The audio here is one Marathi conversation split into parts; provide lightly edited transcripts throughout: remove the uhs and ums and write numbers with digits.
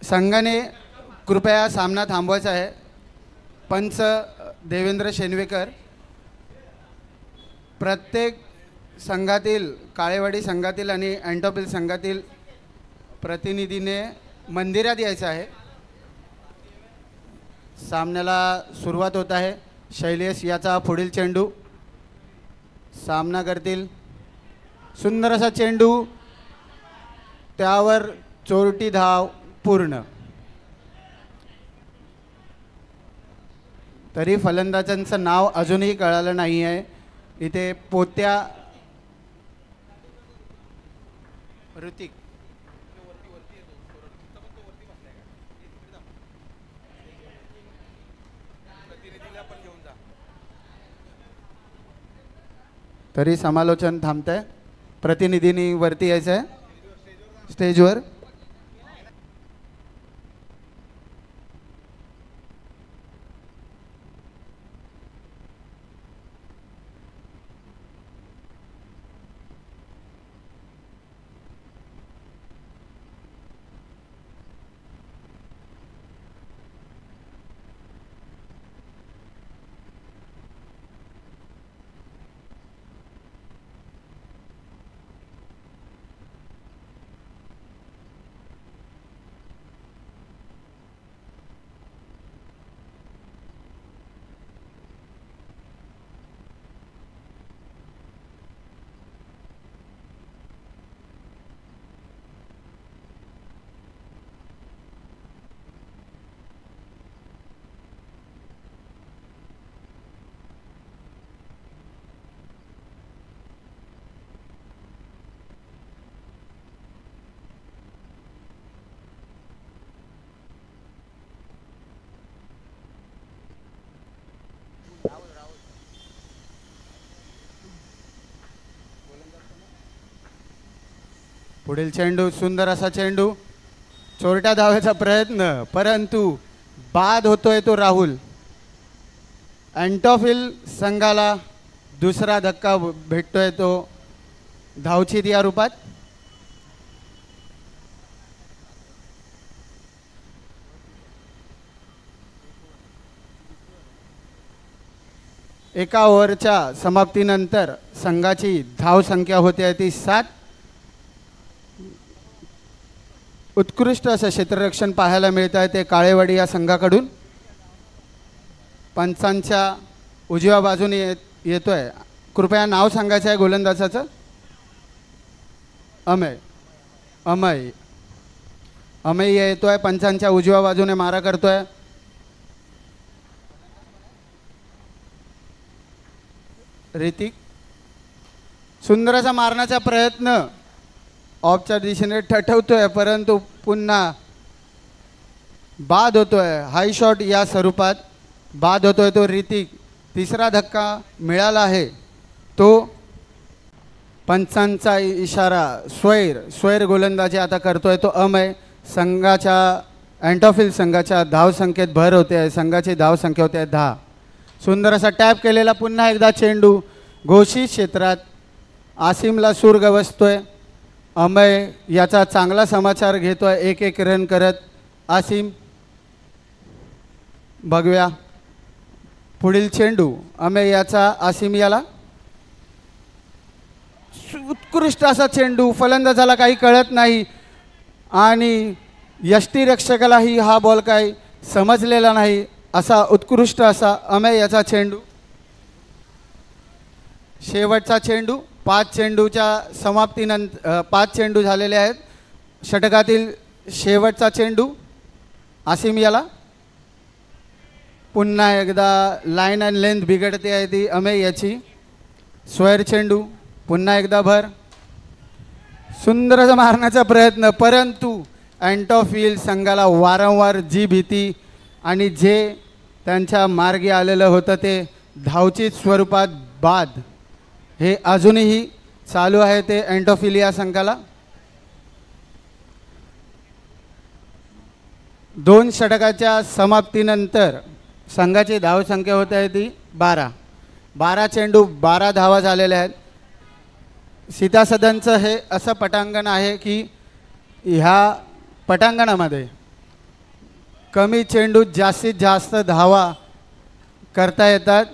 संघाने कृपया सामना थांबवायचा आहे। पंच देवेंद्र शेनवेकर, प्रत्येक संघातील काळेवाडी संघातील आणि अँटोपिल संघातील प्रतिनिधीने मंदिरात यायचं आहे। सामन्याला सुरुवात होत आहे। शैलेश याचा पुढील चेंडू, सामना करतील। सुंदर असा चेंडू, त्यावर चोरटी धाव पूर्ण। तरी फलंदाजांचं नाव अजूनही कळालं नाही आहे। इथे पोत्या ऋतिक तरी समालोचन थांबतंय। प्रतिनिधींनी वरती यायचं आहे स्टेजवर। पुढील चेंडू, सुंदर असा चेंडू, चोरट्या धावायचा प्रयत्न, परंतु बाद होतोय तो राहुल। अँटोफिल संघाला दुसरा धक्का भेटतोय तो धावचीत या रूपात। एका ओव्हरच्या समाप्तीनंतर संघाची धाव संख्या होते आहे ती 7। उत्कृष्ट असं क्षेत्ररक्षण पाहायला मिळत आहे ते काळेवाडी या संघाकडून। पंचांच्या उजव्या बाजूने येतोय, कृपया नाव सांगायचं आहे गोलंदाजाचं। अमय अमय अमय येतोय, पंचांच्या उजव्या बाजूने मारा करतोय। ऋतिक, सुंदर असा मारण्याचा प्रयत्न ऑफच्या दिशेने ठठवतोय, परंतु पुन्हा बाद होतोय। हाय शॉट या स्वरूपात बाद होतोय तो ऋतिक। तिसरा धक्का मिळाला आहे तो पंचांचा इशारा स्वैर गोलंदाजी आता करतोय तो अमय। संघाच्या अँटोफिल संघाच्या धावसंख्येत भर होते आहे, संघाची धावसंख्या होते 10। सुंदर असा टॅप केलेला पुन्हा एकदा चेंडू घोषित क्षेत्रात, आसिमला सूर गवसतोय। अमय याचा चांगला समाचार घेतोय, 1-1 रन करत आसिम। बघूया पुढील चेंडू, अमय याचा आसिम याला, उत्कृष्ट असा चेंडू, फलंदाजाला काही कळत नाही आणि यष्टीरक्षकालाही हा बॉल काही समजलेला नाही, असा उत्कृष्ट असा अमय याचा चेंडू। शेवटचा चेंडू, 5 चेंडूच्या समाप्तीनंतर 5 चेंडू झालेले आहेत। षटकातील शेवटचा चेंडू आसिम याला, पुन्हा एकदा लाईन अँड लेंथ बिघडते आहे ती अमय याची। स्वैर चेंडू पुन्हा एकदा भर, सुंदर असा मारण्याचा प्रयत्न, परंतु अँटोफिल संघाला वारंवार जी भीती आणि जे त्यांच्या मार्गी आलेलं होतं ते धावचीत स्वरूपात बाद, हे अजूनही चालू आहे ते अँटोफिल या संघाला। 2 षटकाच्या समाप्तीनंतर संघाची धावसंख्या होत आहे ती 12 चेंडू 12 धावा झालेल्या आहेत। सीतासदनचं हे असं पटांगण आहे की ह्या पटांगणामध्ये कमी चेंडूत जास्तीत जास्त धावा करता येतात.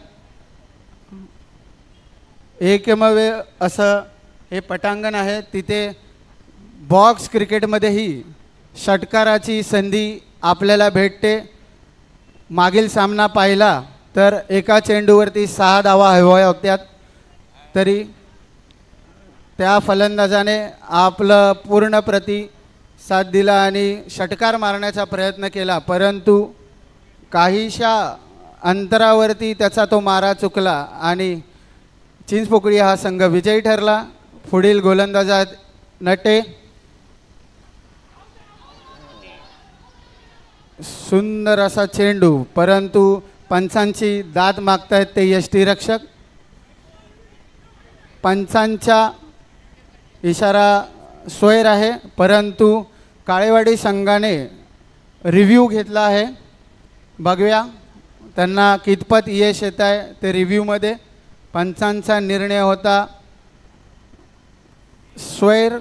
एकमेव असं हे पटांगण आहे, तिथे बॉक्स क्रिकेटमध्येही षटकाराची संधी आपल्याला भेटते. मागील सामना पाहिला तर एका चेंडूवरती 6 धावा हव्या होत्या, तरी त्या फलंदाजाने आपलं पूर्ण प्रतिसाद दिला आणि षटकार मारण्याचा प्रयत्न केला, परंतु काहीशा अंतरावरती त्याचा तो मारा चुकला आणि चिंचपोकळी हा संघ विजयी ठरला. पुढील गोलंदाज नटे. सुंदर असा चेंडू, परंतु पंचांची दाद मागतायत ते यष्टीरक्षक. पंचांचा इशारा सोयर आहे, परंतु काळेवाडी संघाने रिव्ह्यू घेतला आहे. बघूया त्यांना कितपत यश येत आहे ते रिव्ह्यूमध्ये. पंचांचा निर्णय होता सोयर.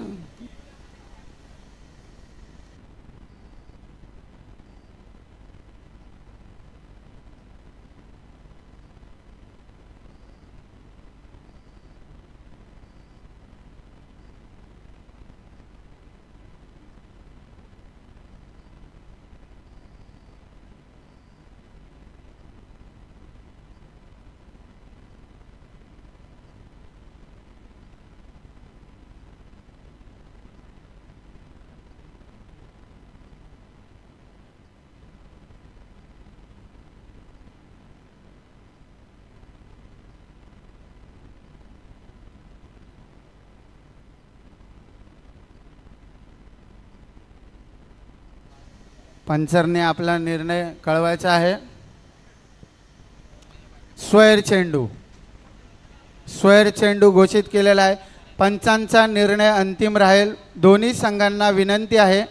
पंचरने आपला निर्णय कळवायचा आहे. स्वैर चेंडू, स्वैर चेंडू घोषित केलेला आहे. पंचांचा निर्णय अंतिम राहील. दोन्ही संघांना विनंती आहे,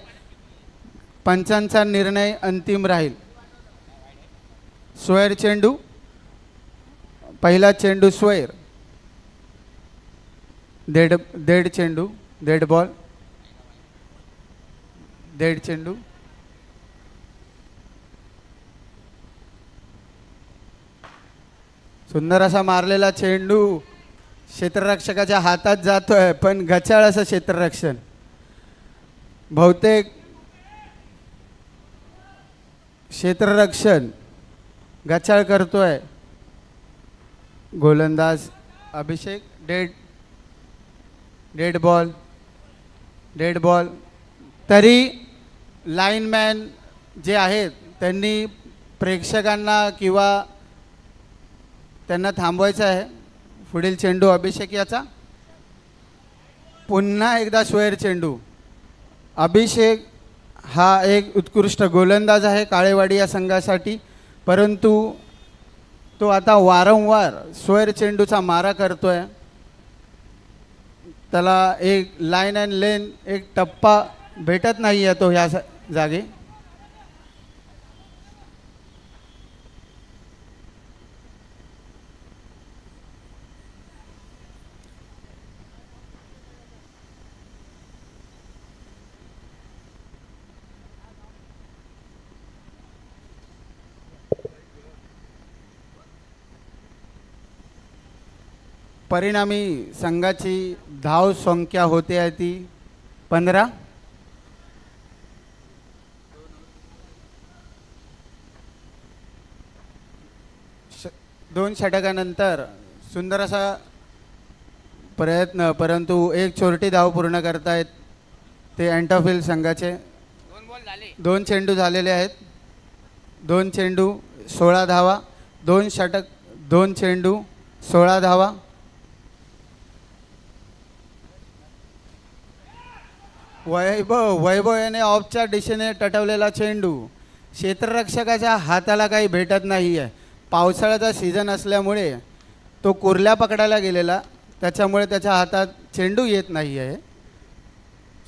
पंचांचा निर्णय अंतिम राहील. स्वैर चेंडू, पहिला चेंडू स्वैर. डेड चेंडू, डेड बॉल, डेड चेंडू. सुंदर असा मारलेला चेंडू क्षेत्ररक्षकाच्या हातात जातोय, पण गचाळ असं क्षेत्ररक्षण. बहुतेक क्षेत्ररक्षण गचाळ करतोय गोलंदाज Abhishek. Dead ball, dead ball. तरी लाईनमॅन जे आहेत त्यांनी प्रेक्षकांना किंवा त्यांना थांबवायचं आहे. पुढील चेंडू अभिषेक याचा. पुन्हा एकदा स्वैर चेंडू. अभिषेक हा एक उत्कृष्ट गोलंदाज आहे काळेवाडी या संघासाठी, परंतु तो आता वारंवार स्वैर चेंडूचा मारा करतोय. त्याला एक लाईन अँड लेन, एक टप्पा भेटत नाही आहे तो ह्या जागी. परिणामी संघाची धाव संख्या होते आहे ती 15. दोन षटकानंतर सुंदर असा प्रयत्न, परंतु एक छोटी धाव पूर्ण करतायत ते अँटॉफिल संघाचे. 2 चेंडू झालेले आहेत. 2 चेंडू 16 धावा. 2 षटक 2 चेंडू 16 धावा. वैभव याने ऑफच्या दिशेने टटवलेला चेंडू क्षेत्ररक्षकाच्या हाताला काही भेटत नाही आहे. पावसाळ्याचा सीझन असल्यामुळे तो कुर्ल्या पकडायला गेलेला, त्याच्यामुळे त्याच्या हातात चेंडू येत नाही आहे.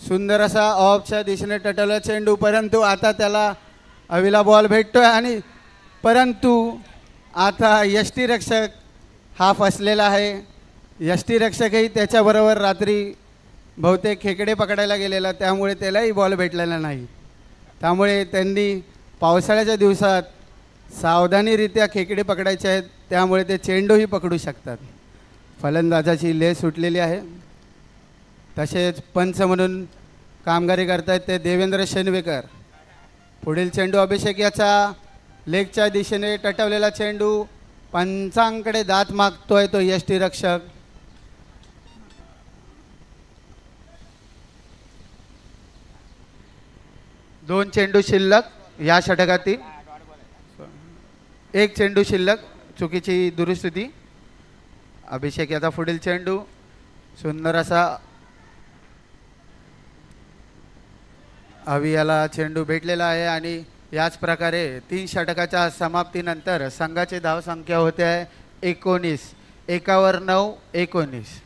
सुंदर असा ऑफच्या दिशेने टटवला चेंडू, परंतु आता त्याला अविला बॉल भेटतोय आणि परंतु आता यष्टीरक्षक हा फसलेला आहे. यष्टीरक्षकही त्याच्याबरोबर रात्री बहुतेक खेकडे पकडायला गेलेला, त्यामुळे त्यालाही बॉल भेटलेला नाही. त्यामुळे त्यांनी पावसाळ्याच्या दिवसात सावधानीरित्या खेकडे पकडायचे आहेत, त्यामुळे ते चेंडूही पकडू शकतात. फलंदाजाची लेस सुटलेली आहे. तसेच पंच म्हणून कामगिरी करतायत ते देवेंद्र शेनवेकर. पुढील चेंडू अभिषेक याचा लेगच्या दिशेने टटवलेला चेंडू पंचांकडे दात मागतोय तो यष्टीरक्षक. दोन चेंडू शिल्लक या षटकातील. एक चेंडू शिल्लक, चुकीची दुरुस्ती. अभिषेक याचा पुढील चेंडू सुंदर असा अवियाला चेंडू भेटलेला आहे आणि याच प्रकारे 3 षटकाच्या समाप्तीनंतर संघाची धावसंख्या होते आहे 19. 1वर 9, 19.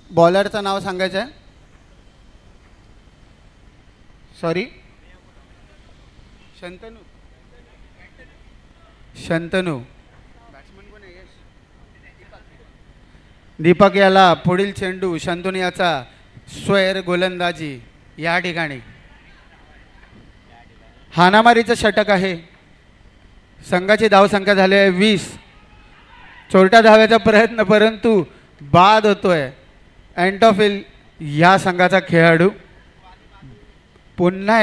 बॉलरचं नाव सांगायचं आहे. सॉरी, शंतनू. शंतनू. दीपक याला पुढील चेंडू. शंतनू याचा स्वैर गोलंदाजी या ठिकाणी. हाणामारीचं षटक आहे. संघाची धावसंख्या झाली आहे 20. चोरट्या धाव्याचा प्रयत्न, परंतु बाद होतोय. अँटॉफिल या संघाचा खेळाडू. पुन्हा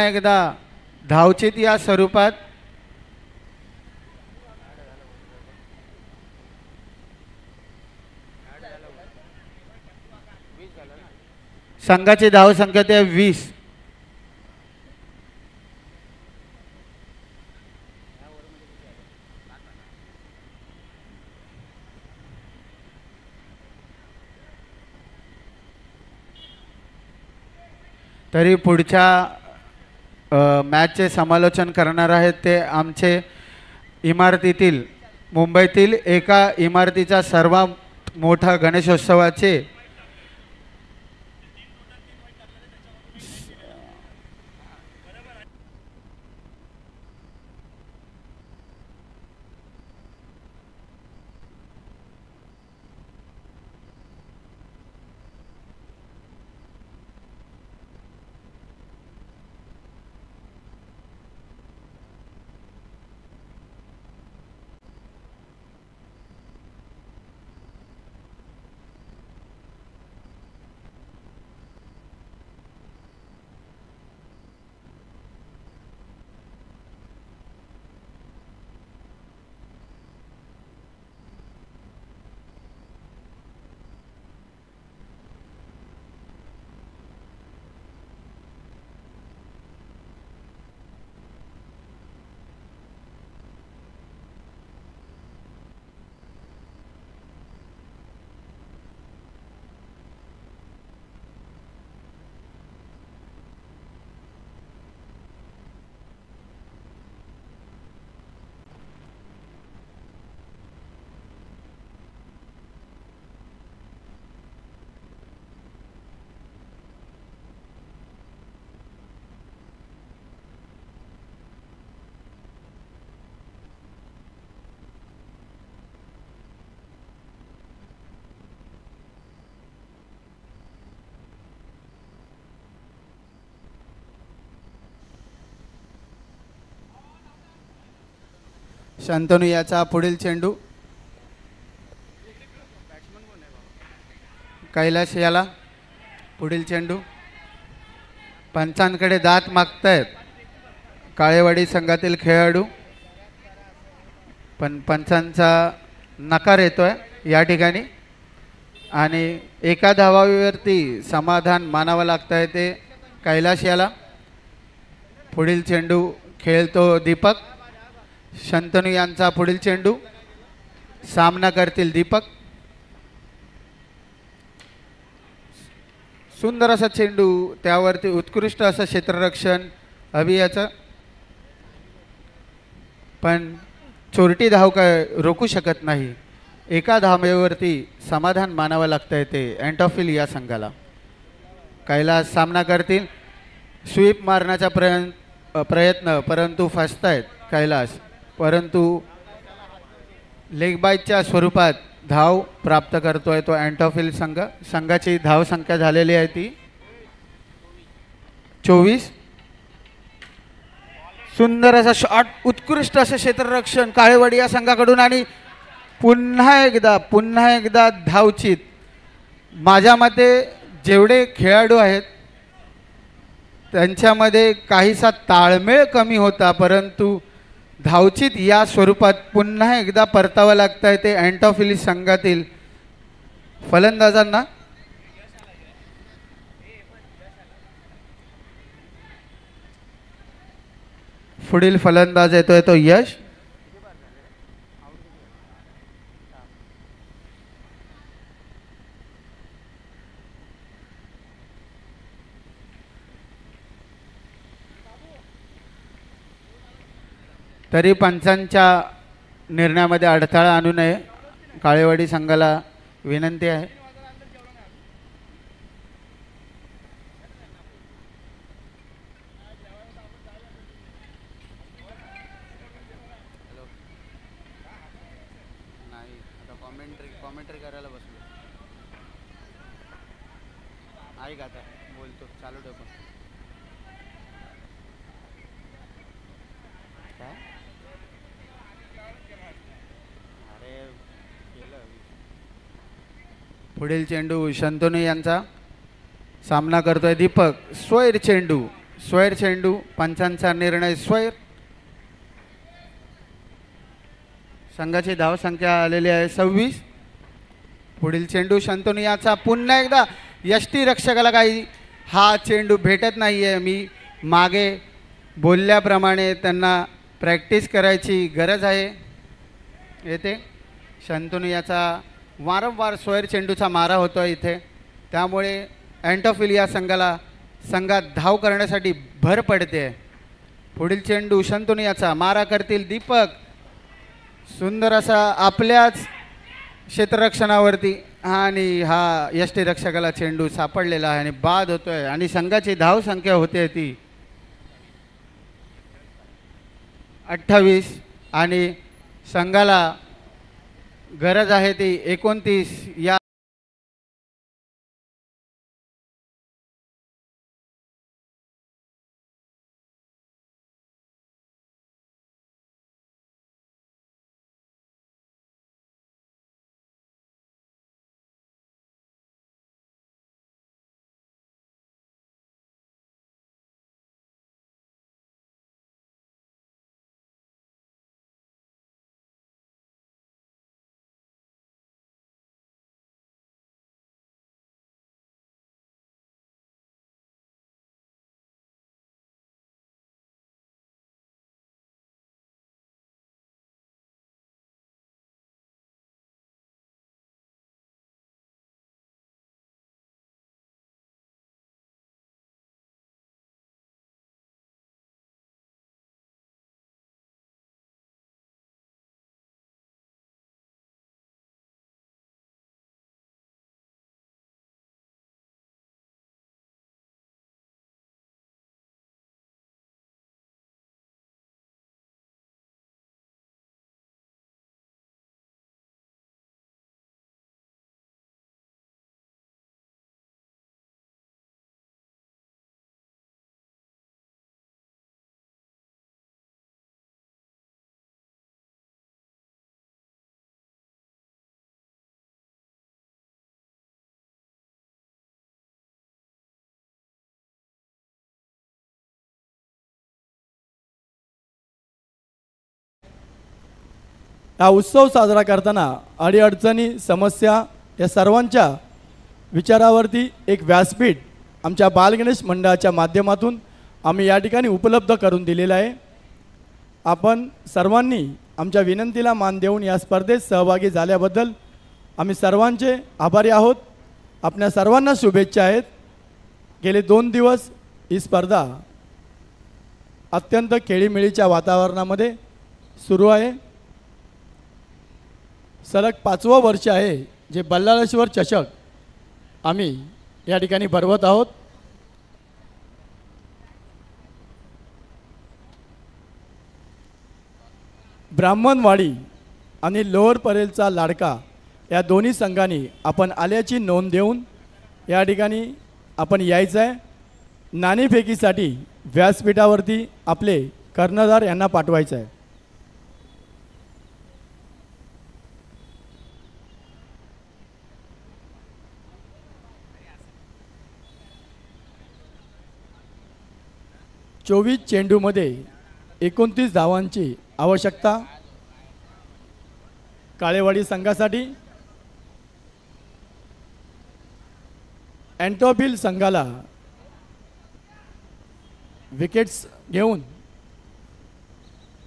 एकदा धावचीत या स्वरूपात संघाची धावसंख्या ते 20. तरी पुढच्या मॅचचे समालोचन करणार आहेत ते आमचे इमारतीतील, मुंबईतील एका इमारतीचा सर्वात मोठा गणेशोत्सवाचे शंतनू याचा पुढील चेंडू. कैलास याला पुढील चेंडू. पंचांकडे दात मागतायत काळेवाडी संघातील खेळाडू, पण पंचांचा नकार येतोय या ठिकाणी आणि एका धावावरती समाधान मानावं लागतंय ते कैलास याला. पुढील चेंडू खेळतो दीपक. शंतनू यांचा पुढील चेंडू. सामना करतील दीपक. सुंदर असा चेंडू, त्यावरती उत्कृष्ट असं क्षेत्ररक्षण अभियाचं, पण चोरटी धाव काय रोखू शकत नाही. एका धावेवरती समाधान मानावं लागतं ते अँटॉफिल या संघाला. कैलास सामना करतील. स्वीप मारण्याचा प्रयत्न, परंतु फसतायत कैलास, परंतु लेग बायच्या स्वरूपात धाव प्राप्त करतोय तो अँटॉफिल संघ. संघाची धाव संख्या झालेली आहे ती 24. सुंदर असा शॉट, उत्कृष्ट असं क्षेत्ररक्षण काळेवाडी या संघाकडून आणि पुन्हा एकदा धावचीत. माझ्या मते जेवढे खेळाडू आहेत त्यांच्यामध्ये काहीसा ताळमेळ कमी होता, परंतु धावचीत या स्वरूपात पुन्हा एकदा परतावं लागतं आहे ते अँटॉफिल संघातील फलंदाजांना. पुढील फलंदाज येतोय तो यश. तरी पंचांच्या निर्णयामध्ये अडथळा आणू नये, काळेवाडी संघाला विनंती आहे. कॉमेंट्री करायला बसलो. ऐक आता बोलतो, चालू ठेव. पुढील चेंडू शंतनू यांचा. सामना करतोय दीपक. स्वैर चेंडू, पंचांचा निर्णय स्वैर. संघाची धाव संख्या आलेली आहे 26. पुढील चेंडू शंतनू याचा. पुन्हा एकदा यष्टीरक्षकाला काही हा चेंडू भेटत नाही आहे. मी मागे बोलल्याप्रमाणे त्यांना प्रॅक्टिस करायची गरज आहे. येथे शंतनू याचा वारंवार स्वैर चेंडूचा मारा होतो आहे इथे, त्यामुळे अँटॉफिल या संघात धाव करण्यासाठी भर पडते. पुढील चेंडू शंतनू याचा. मारा करतील दीपक. सुंदर असा आपल्याच क्षेत्ररक्षणावरती आणि हा यष्टीरक्षकाला चेंडू सापडलेला आहे आणि बाद होतोय आणि संघाची धाव संख्या होते ती 28 आणि संघाला गरज आहे ती 29 या. हा उत्सव साजरा करताना अडीअडचणी, समस्या या सर्वांच्या विचारावरती एक व्यासपीठ आमच्या बालगणेश मंडळाच्या माध्यमातून आम्ही या ठिकाणी उपलब्ध करून दिलेलं आहे. आपण सर्वांनी आमच्या विनंतीला मान देऊन या स्पर्धेत सहभागी झाल्याबद्दल आम्ही सर्वांचे आभारी आहोत. आपल्या सर्वांना शुभेच्छा आहेत. गेले 2 दिवस ही स्पर्धा अत्यंत खेळीमेळीच्या वातावरणामध्ये सुरू आहे. सलग 5वं वर्ष आहे जे बल्लाळेश्वर चषक आम्ही या ठिकाणी भरवत आहोत. ब्राह्मणवाडी आणि लोअर परेलचा लाडका या दोन्ही संघांनी आपण आल्याची नोंद देऊन या ठिकाणी आपण यायचं आहे. नाणेफेकीसाठी व्यासपीठावरती आपले कर्णधार यांना पाठवायचं आहे. चोवीस चेंडूमध्ये 29 धावांची आवश्यकता. काळेवाडी संघासाठी अँटोफिल संघाला विकेट्स घेऊन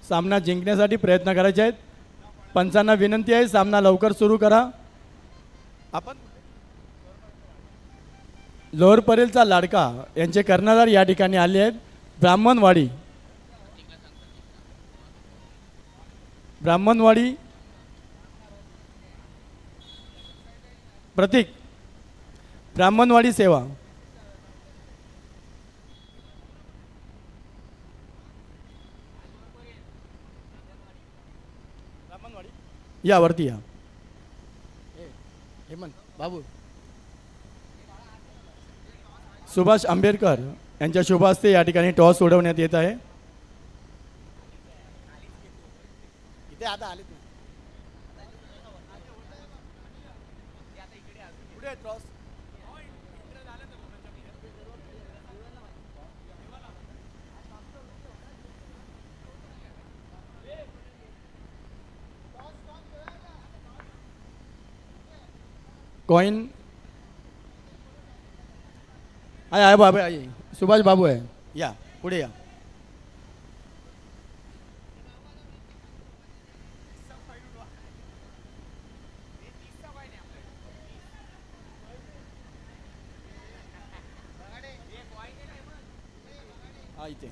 सामना जिंकण्यासाठी प्रयत्न करायचे आहेत. पंचांना विनंती आहे सामना लवकर सुरू करा. आपण लोअर परेलचा लाडका यांचे कर्णधार या ठिकाणी आले आहेत. ब्राह्मणवाडी प्रतीक ब्राह्मणवाडी सेवा यावरती या. हेमंत बाबू सुभाष आंबेडकर यांच्या शुभ हस्ते या ठिकाणी टॉस उडवण्यात येत आहे. इथे आता आले टॉस कॉइन आहे बाबू आहे. सुभाष बाबू आहे. या पुढे या. इथे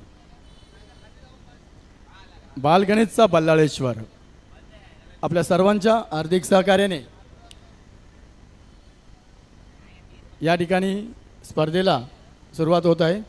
बालगणितचा बल्लाळेश्वर आपल्या सर्वांच्या हार्दिक सहकार्याने या ठिकाणी स्पर्धेला सुरुवात होत आहे.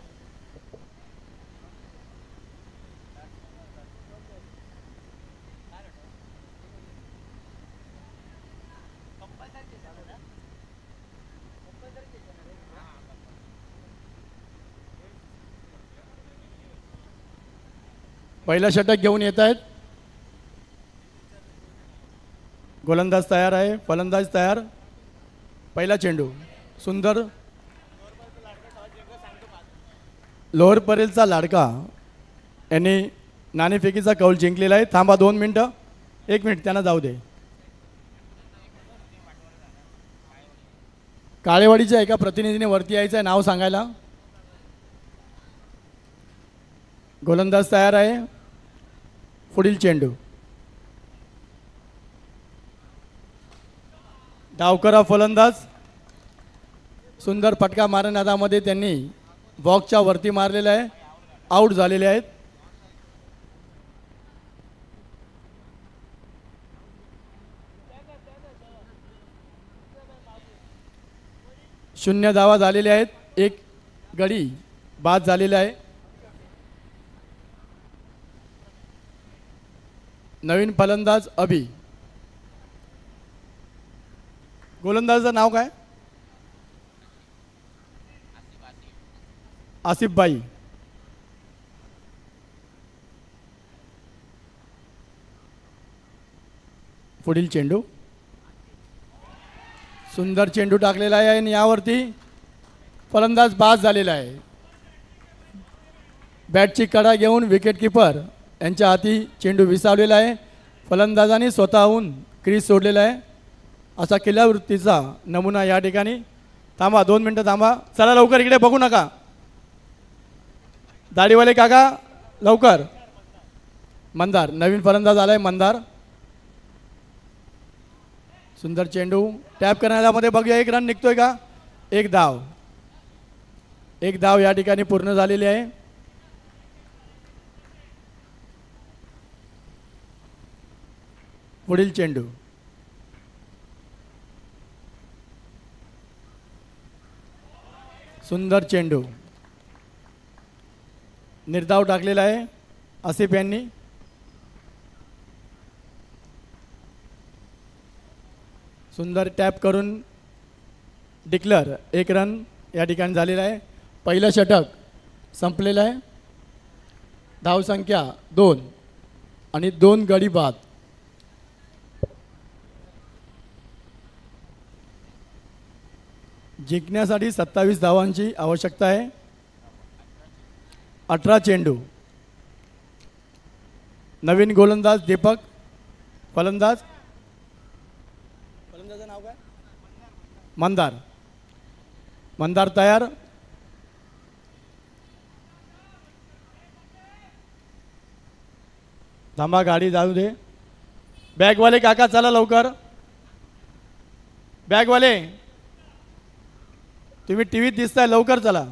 पहिला षटक घेऊन येत आहेत. गोलंदाज तयार आहे. फलंदाज तयार. पहिला चेंडू सुंदर. लोअर परेलचा लाडका यांनी नाणेफेकीचा कौल जिंकलेला आहे. थांबा 2 मिनटं. 1 मिनिट त्यांना जाऊ दे. काळेवाडीच्या एका प्रतिनिधीने वरती यायचं आहे नाव सांगायला. गोलंदाज तयार आहे. पुढील चेंडू डावकरा फलंदाज. सुंदर फटका मारण्यामध्ये त्यांनी बॉक्सच्या वरती मारलेला आहे. आऊट झालेले आहेत. शून्य धावा झालेले आहेत. एक गडी बाद झालेला आहे. नवीन फलंदाज अभि. गोलंदाजाचं नाव काय? आसिफ भाई. पुढील चेंडू सुंदर चेंडू टाकलेला आहे आणि यावरती फलंदाज बाद झालेला आहे. बॅटची कडा घेऊन विकेटकीपर यांच्या हाती चेंडू विसावलेला आहे. फलंदाजाने स्वतःहून क्रीज सोडलेला आहे. असा किल्लावृत्तीचा नमुना या ठिकाणी. थांबा 2 मिनटं थांबा. चला लवकर इकडे बघू नका. दाढीवाले काका लवकर. मंदार नवीन फलंदाज आलाय. मंदार सुंदर चेंडू टॅप करण्यामध्ये बघूया. 1 रन निघतोय का? 1 धाव. एक धाव या ठिकाणी पूर्ण झालेली आहे. पुढील चेंडू. सुंदर चेंडू. निर्धाव टाकलेला आहे आसिफ यांनी. सुंदर टॅप करून डिक्लेअर. एक रन या ठिकाणी झालेला आहे. पहिलं षटक संपलेलं आहे. धावसंख्या 2 आणि 2 गडी बाद. जिंकण्यासाठी 27 धावांची आवश्यकता आहे. 18 चेंडू. नवीन गोलंदाज दीपक. फलंदाज नाव काय? मंदार. मंदार तयार. थांबा, गाडी जाऊ दे. बॅगवाले काका चला लवकर. बॅगवाले तुम्ही टीव्हीत दिसताय, लवकर चला.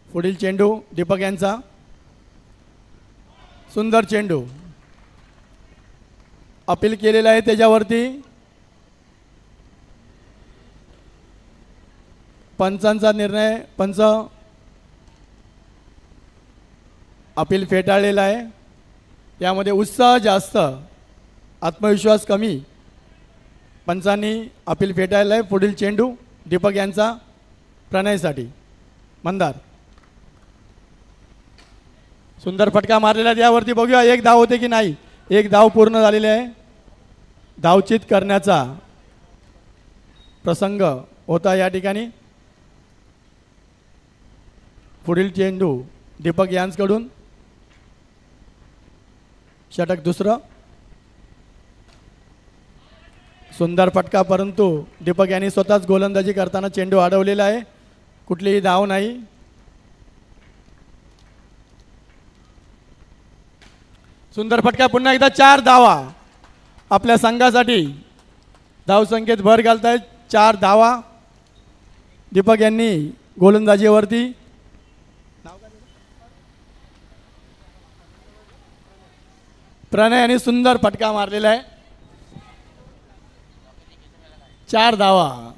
पुढील चेंडू दीपक यांचा. सुंदर चेंडू. अपील केलेलं आहे त्याच्यावरती. पंचांचा निर्णय. पंच अपील फेटाळलेला आहे. यामध्ये उत्साह जास्त, आत्मविश्वास कमी. पंचांनी अपील फेटाळलं आहे. पुढील चेंडू दीपक यांचा प्रणयसाठी. मंदार. सुंदर फटका मारलेला आहे. यावरती बघूया एक धाव होते की नाही. एक धाव पूर्ण झालेली आहे. धावचित करण्याचा प्रसंग होता या ठिकाणी. पुढील चेंडू दीपक यांच्याकडून. षटक दुसरं. सुंदर फटका, परंतु दीपक यांनी स्वतःच गोलंदाजी करताना चेंडू अडवलेला आहे. कुठलीही धाव नाही. सुंदर फटका. पुन्हा एकदा 4 धावा आपल्या संघासाठी. धावसंख्येत भर घालतायत. 4 धावा दीपक यांनी गोलंदाजीवरती. प्रणय यांनी सुंदर फटका मारलेला आहे. 4 धावा.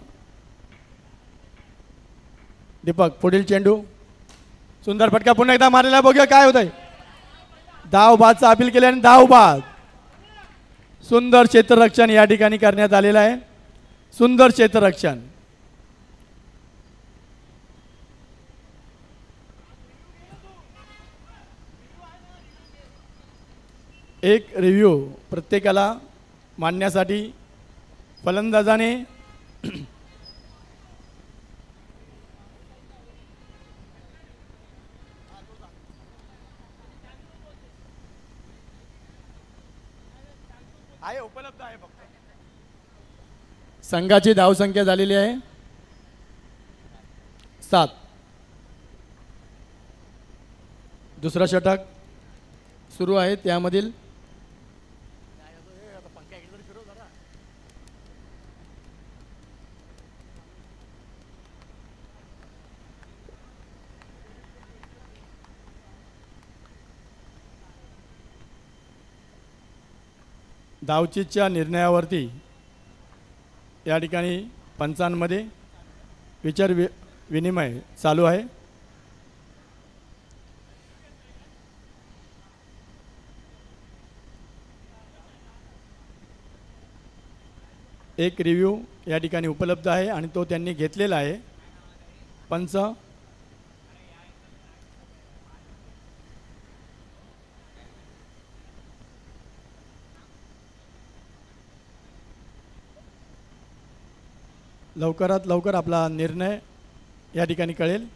दीपक. पुढील चेंडू. सुंदर फटका पुन्हा एकदा मारलेला. बघूया काय होत आहे. धाव बादचा अपील केल्याने धाव बाद. सुंदर क्षेत्ररक्षण या ठिकाणी करण्यात आलेलं आहे. सुंदर क्षेत्ररक्षण. एक रिव्ह्यू प्रत्येकाला मांडण्यासाठी फलंदाजाने आहे उपलब्ध आहे. फक्त संघाची धावसंख्या झालेली आहे 7. दुसरा षटक सुरू आहे. त्यामधील धावचीतच्या निर्णयावरती या ठिकाणी पंचांमध्ये विचार विनिमय चालू आहे. एक रिव्ह्यू या ठिकाणी उपलब्ध आहे आणि तो त्यांनी घेतलेला आहे. पंच लवकरात लवकर आपला निर्णय या ठिकाणी कळेल.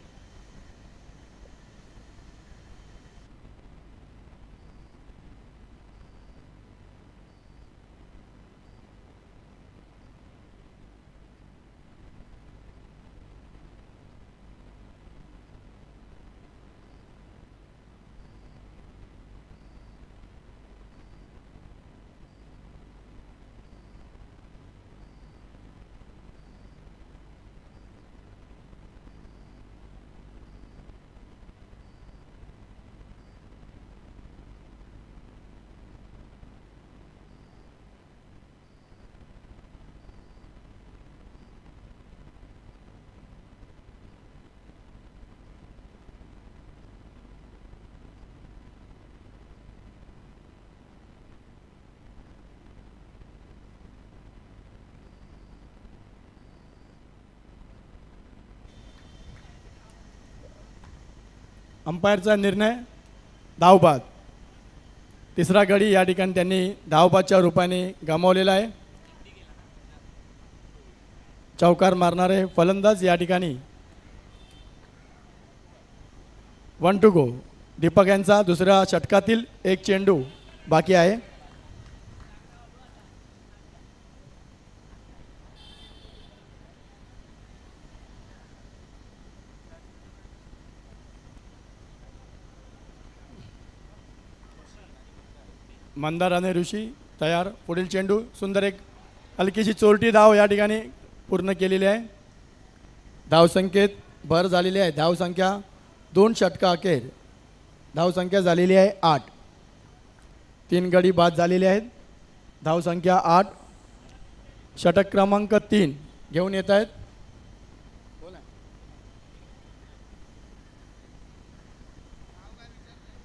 अंपायरचा निर्णय धावबाद. तिसरा गडी या ठिकाणी त्यांनी धावबादच्या रूपाने गमावलेला आहे. चौकार मारणारे फलंदाज या ठिकाणी 1 to go. दीपक यांचा दुसऱ्या षटकातील एक चेंडू बाकी आहे. मंदार आणि ऋषी तयार. पुढील चेंडू सुंदर एक हलकीशी चोरटी धाव या ठिकाणी पूर्ण केलेली आहे. धावसंख्येत भर झालेली आहे. धावसंख्या 2 षटका अखेर धावसंख्या झालेली आहे 8. 3 गडी बाद झालेले आहेत. धावसंख्या 8. षटक क्रमांक 3 घेऊन येत आहेत.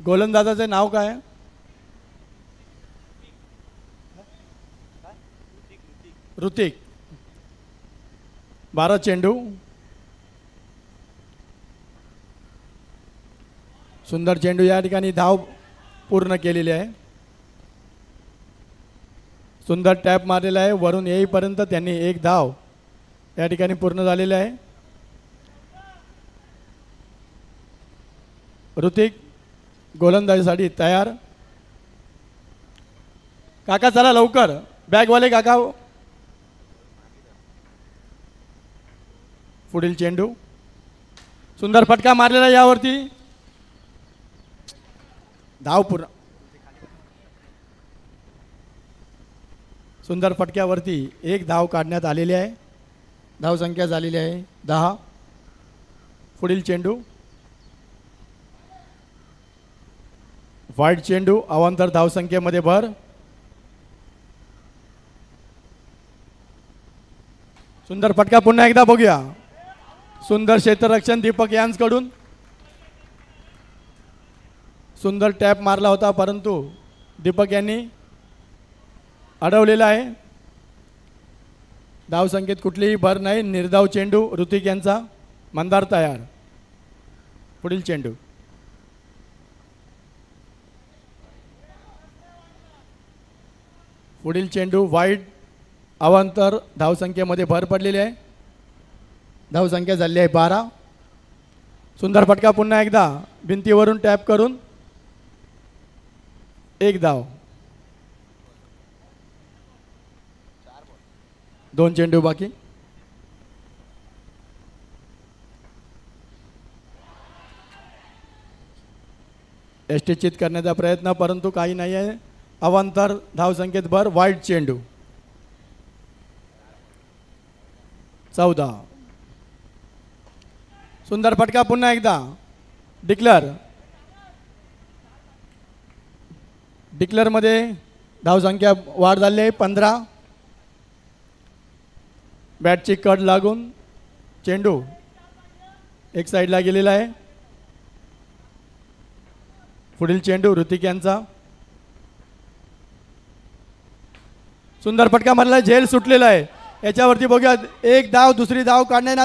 गोलंदाजाचे नाव काय आहे? ऋतिक. 12 चेंडू. सुंदर चेंडू या ठिकाणी धाव पूर्ण केलेली आहे. सुंदर टॅप मारलेला आहे. वरून येईपर्यंत त्यांनी एक धाव या ठिकाणी पूर्ण झालेली आहे. ऋतिक गोलंदाजीसाठी तयार. काका चला लवकर, बॅगवाले काका. पुढील चेंडू सुंदर फटका मारलेला यावरती. धाव पूर्ण. सुंदर फटक्यावरती एक धाव काढण्यात आलेली आहे. धावसंख्या झालेली आहे 10. पुढील चेंडू वाईट चेंडू. अवांतर धावसंख्येमध्ये भर. सुंदर फटका पुन्हा एकदा बघूया. सुंदर क्षेत्ररक्षण दीपक यांकडून. सुंदर टॅप मारला होता परंतु दीपक यांनी अडवलेला आहे. धावसंख्येत कुठलीही भर नाही. निर्धाव चेंडू ऋतिक यांचा. मंदार तयार. पुढील चेंडू पुढील चेंडू वाईड. अवांतर धावसंख्येमध्ये भर पडलेली आहे. धावसंख्या झाली आहे 12. सुंदर फटका पुन्हा एकदा भिंतीवरून टॅप करून एक धाव. 2 चेंडू बाकी. यष्टीचित करण्याचा प्रयत्न परंतु काही नाही आहे. अवांतर धावसंख्येत भर. वाईट चेंडू 14. सुंदर फटका पुन्हा एकदा. डिक्लेअरमध्ये धावसंख्या वाढ झाली आहे 15. बॅटची कड लागून चेंडू एक साईडला गेलेला आहे. पुढील चेंडू ऋतिक यांचा. सुंदर फटका मारला. झेल सुटलेला आहे. याच्यावरती बघूया एक धाव. दुसरी धाव काढणे ना.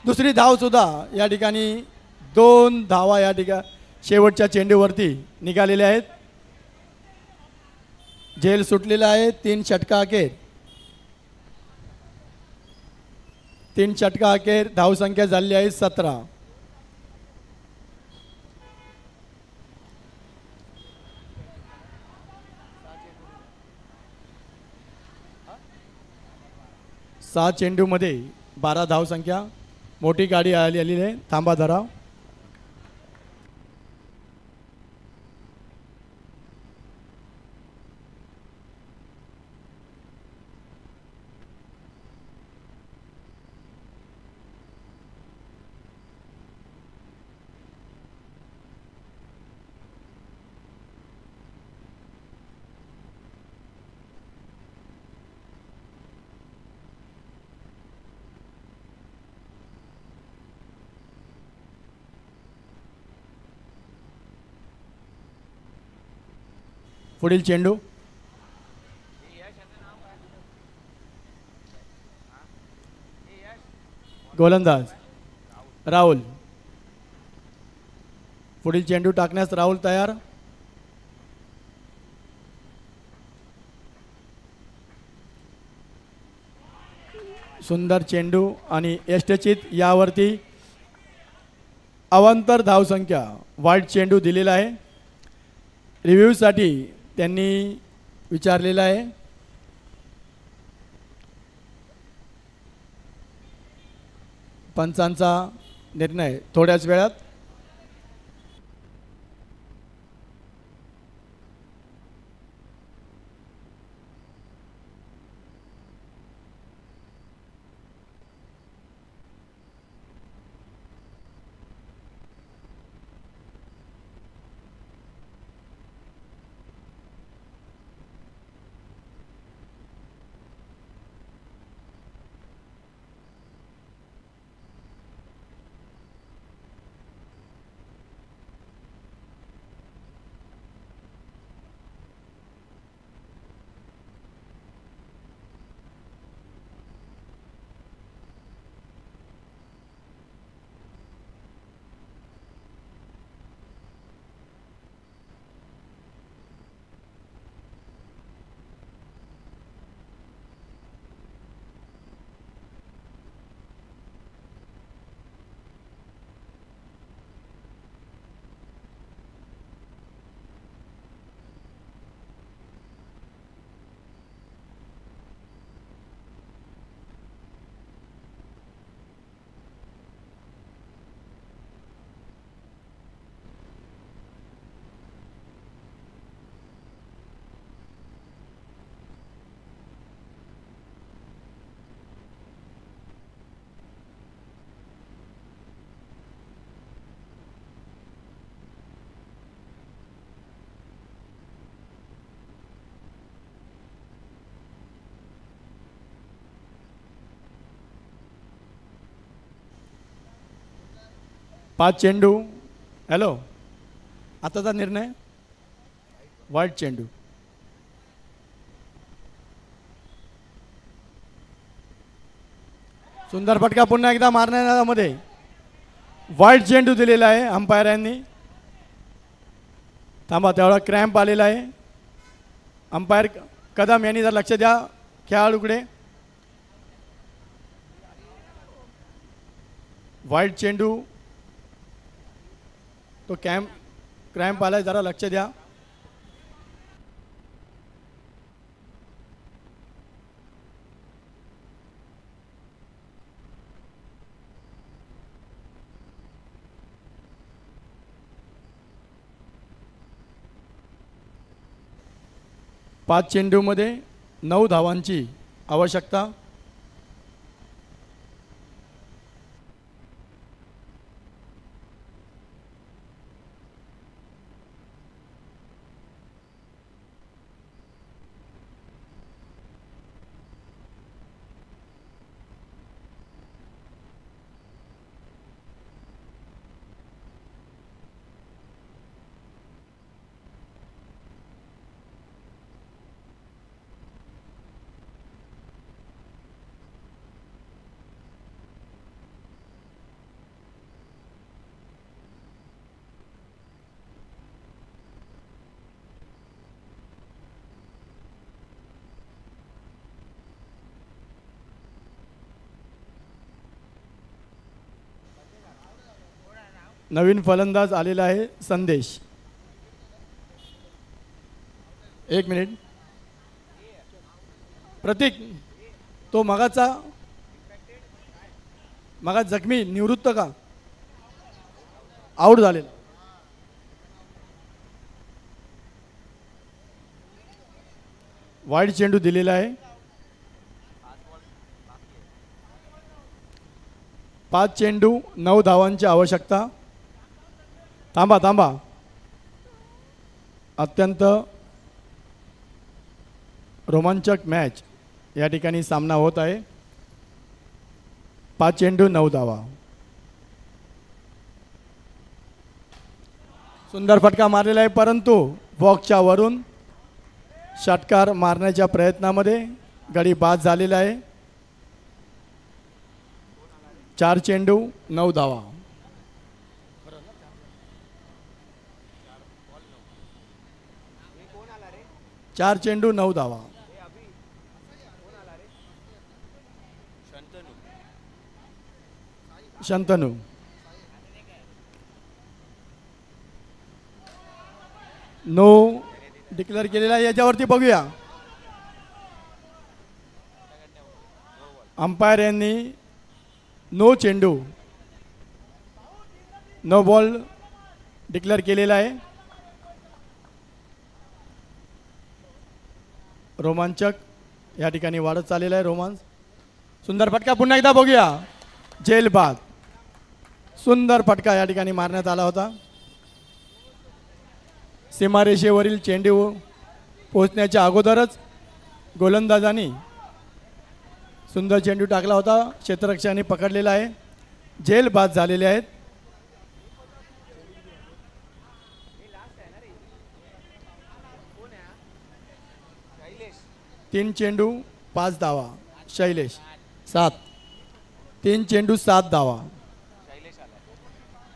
दुसरी धाव सुद्धा या ठिकाणी 2 धावा या ठिकाणी शेवटच्या चेंडूवरती निघालेल्या आहेत. झेल सुटलेला आहे. 3 षटका अखेर. 3 षटका अखेर धावसंख्या झाली आहे 17. सहा चेंडूमध्ये 12 धावसंख्या. मोठी गाडी आलेली आहे. थांबा धरा. पुढील चेंडू गोलंदाज राहुल. पुढील चेंडू टाकण्यास राहुल तयार. सुंदर चेंडू आणि यष्टचित. यावरती अवांतर धावसंख्या. वाईट चेंडू दिलेला आहे. रिव्ह्यूसाठी त्यांनी विचारलेलं आहे. पंचांचा निर्णय थोड्याच वेळात. पाच चेंडू. हॅलो, आताचा निर्णय वाईट चेंडू. सुंदर फटका पुन्हा एकदा मारण्यामध्ये. वाईट चेंडू दिलेला आहे अंपायरांनी. थांबा, तेवढा क्रॅम्प आलेला आहे. अंपायर कदम यांनी जर लक्ष द्या खेळाडूकडे. वाईट चेंडू. तो क्रॅम्प आलाय, जरा लक्ष द्या. पाच चेंडूमध्ये 9 धावांची आवश्यकता. नवीन फलंदाज आलेला आहे संदेश. 1 मिनिट. प्रतीक, तो मगाचा जखमी निवृत्त का आऊट झालेला. वाईट चेंडू दिलेला आहे. 5 चेंडू 9 धावांची आवश्यकता. थांबा. अत्यंत रोमांचक मॅच या ठिकाणी सामना होत आहे. 5 चेंडू 9 धावा. सुंदर फटका मारलेला आहे, परंतु बॉक्सच्या वरून षटकार मारण्याच्या प्रयत्नामध्ये गडी बाद झालेला आहे. 4 चेंडू 9 धावा. 4 चेंडू 9 धावा. शंतनू नो डिक्लेअर केलेला आहे. याच्यावरती बघूया अंपायर यांनी नो चेंडू नो बॉल डिक्लेअर केलेला आहे. रोमांचक या ठिकाणी वाढत चाललेला आहे रोमांस. सुंदर फटका पुन्हा एकदा बघूया. जेल बाद सुंदर फटका या ठिकाणी मारण्यात आला होता. सीमारेषेवरील चेंडू पोहोचण्याच्या अगोदरच गोलंदाजांनी सुंदर चेंडू टाकला होता. क्षेत्ररक्षकांनी पकडलेला आहे. जेल बाद झालेले आहेत. तीन चेंडू 5 धावा. शैलेश 7. 3 चेंडू 7 धावा.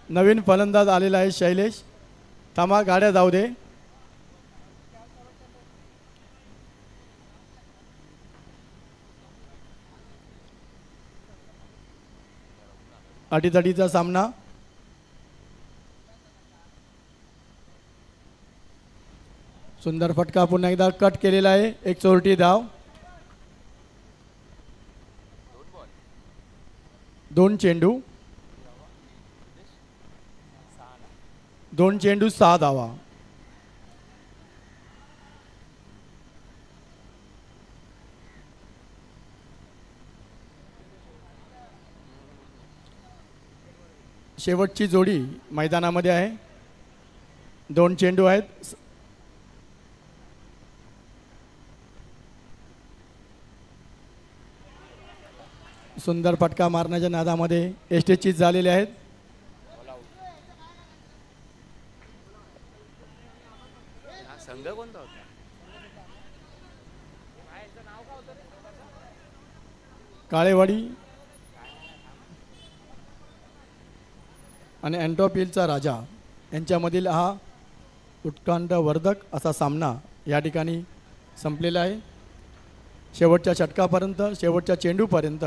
नवीन फलंदाज आलेला आहे शैलेश. थांबा गाड्या जाऊ दे. अटीतटीचा सामना. सुंदर फटका पुन्हा एकदा कट केलेला आहे. एक चोरटी धाव. 2 चेंडू 2 चेंडू 6 धावा. शेवटची जोडी मैदानामध्ये आहे. 2 चेंडू आहेत. सुंदर फटका मारण्याच्या नादामध्ये एस्टेचीज झालेले आहेत. संघ कोणता होता? काळेवाडी आणि अँटॉपिलचा राजा यांच्यामधील हा उत्कंठवर्धक असा सामना या ठिकाणी संपलेला आहे. शेवटच्या षटकापर्यंत शेवटच्या चेंडूपर्यंत